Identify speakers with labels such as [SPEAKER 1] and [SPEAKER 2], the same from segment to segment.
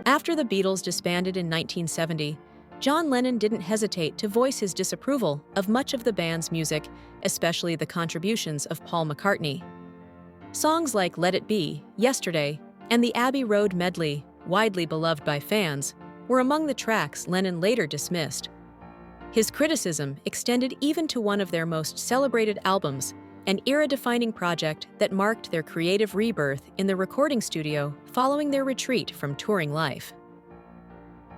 [SPEAKER 1] After the Beatles disbanded in 1970, John Lennon didn't hesitate to voice his disapproval of much of the band's music, especially the contributions of Paul McCartney. Songs like Let It Be, Yesterday, and the Abbey Road medley, widely beloved by fans, were among the tracks Lennon later dismissed. His criticism extended even to one of their most celebrated albums, an era-defining project that marked their creative rebirth in the recording studio following their retreat from touring life.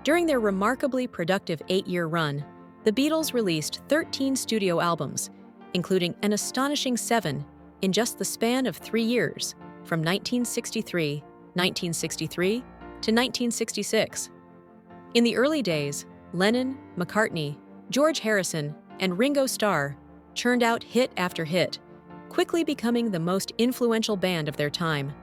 [SPEAKER 1] During their remarkably productive 8-year run, the Beatles released 13 studio albums, including an astonishing 7 in just the span of 3 years, from 1963 to 1966. In the early days, Lennon, McCartney, George Harrison, and Ringo Starr churned out hit after hit, quickly becoming the most influential band of their time.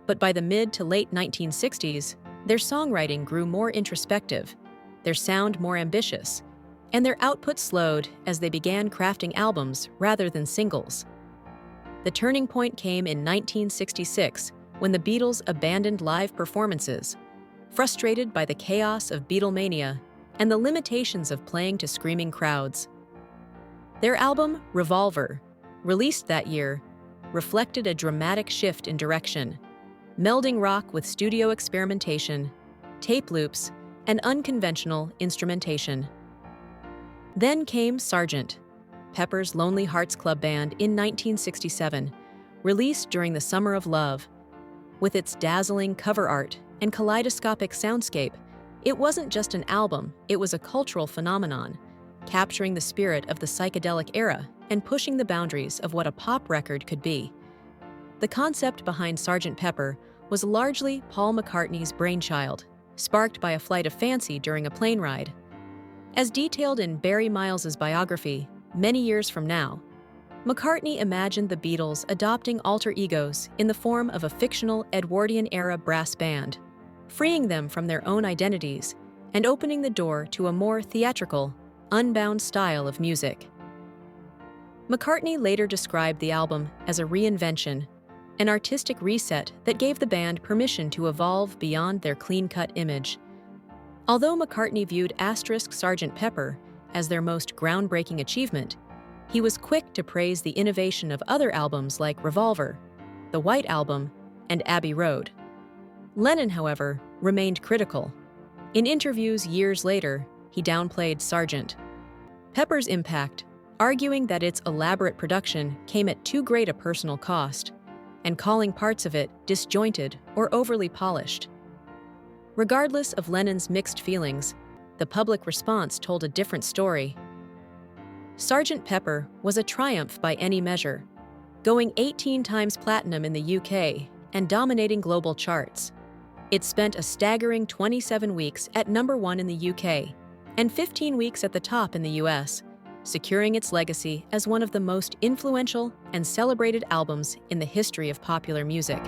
[SPEAKER 1] But by the mid to late 1960s, their songwriting grew more introspective, their sound more ambitious, and their output slowed as they began crafting albums rather than singles. The turning point came in 1966 when the Beatles abandoned live performances, frustrated by the chaos of Beatlemania and the limitations of playing to screaming crowds. Their album, Revolver, released that year, reflected a dramatic shift in direction, melding rock with studio experimentation, tape loops, and unconventional instrumentation. Then came Sgt. Pepper's Lonely Hearts Club Band in 1967, released during the Summer of Love. With its dazzling cover art and kaleidoscopic soundscape, it wasn't just an album, it was a cultural phenomenon, capturing the spirit of the psychedelic era and pushing the boundaries of what a pop record could be. The concept behind Sgt. Pepper was largely Paul McCartney's brainchild, sparked by a flight of fancy during a plane ride. As detailed in Barry Miles's biography, Many Years From Now, McCartney imagined the Beatles adopting alter egos in the form of a fictional Edwardian-era brass band, freeing them from their own identities and opening the door to a more theatrical, unbound style of music. McCartney later described the album as a reinvention, an artistic reset that gave the band permission to evolve beyond their clean-cut image. Although McCartney viewed Sgt. Pepper as their most groundbreaking achievement, he was quick to praise the innovation of other albums like Revolver, The White Album, and Abbey Road. Lennon, however, remained critical. In interviews years later, he downplayed Sgt. Pepper's impact, arguing that its elaborate production came at too great a personal cost, and calling parts of it disjointed or overly polished. Regardless of Lennon's mixed feelings, the public response told a different story. Sgt. Pepper was a triumph by any measure, going 18 times platinum in the UK and dominating global charts. It spent a staggering 27 weeks at #1 in the UK and 15 weeks at the top in the US, securing its legacy as one of the most influential and celebrated albums in the history of popular music.